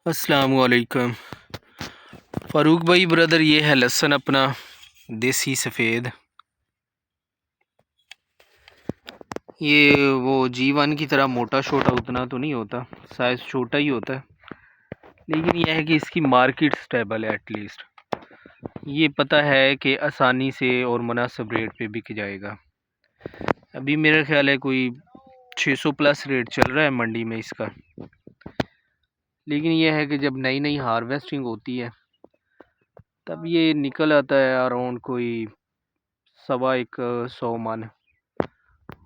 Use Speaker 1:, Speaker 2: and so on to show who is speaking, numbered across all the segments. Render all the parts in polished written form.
Speaker 1: अस्सलाम वालेकुम फ़ारूक भाई ब्रदर, ये है लहसुन अपना देसी सफ़ेद। ये वो G1 की तरह मोटा छोटा उतना तो नहीं होता, साइज़ छोटा ही होता है, लेकिन यह है कि इसकी मार्केट स्टेबल है। एटलीस्ट ये पता है कि आसानी से और मुनासिब रेट पे बिक जाएगा। अभी मेरा ख्याल है कोई 600 प्लस रेट चल रहा है मंडी में इसका। लेकिन यह है कि जब नई नई हार्वेस्टिंग होती है तब ये निकल आता है अराउंड कोई 125 मन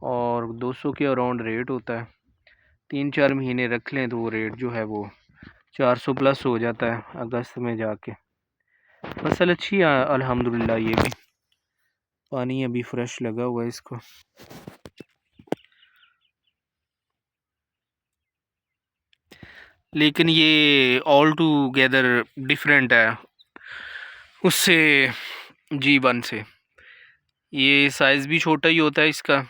Speaker 1: और 200 के अराउंड रेट होता है। 3-4 महीने रख लें तो वो रेट जो है वो 400 प्लस हो जाता है अगस्त में जाके। फसल अच्छी है अल्हम्दुलिल्लाह। ये भी पानी अभी फ्रेश लगा हुआ है इसको। लेकिन ये ऑल टूगेदर डिफरेंट है उससे, G1 से। ये साइज़ भी छोटा ही होता है इसका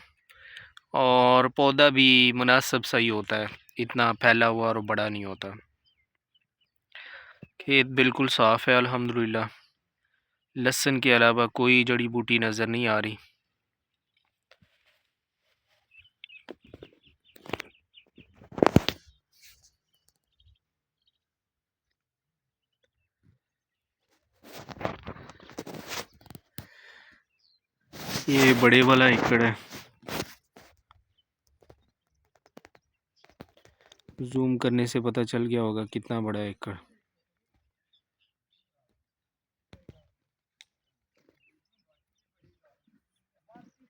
Speaker 1: और पौधा भी मुनासिब सही होता है, इतना फैला हुआ और बड़ा नहीं होता। खेत बिल्कुल साफ़ है अल्हम्दुलिल्लाह। लहसुन के अलावा कोई जड़ी बूटी नज़र नहीं आ रही। ये बड़े वाला एकड़ है, जूम करने से पता चल गया होगा कितना बड़ा एकड़।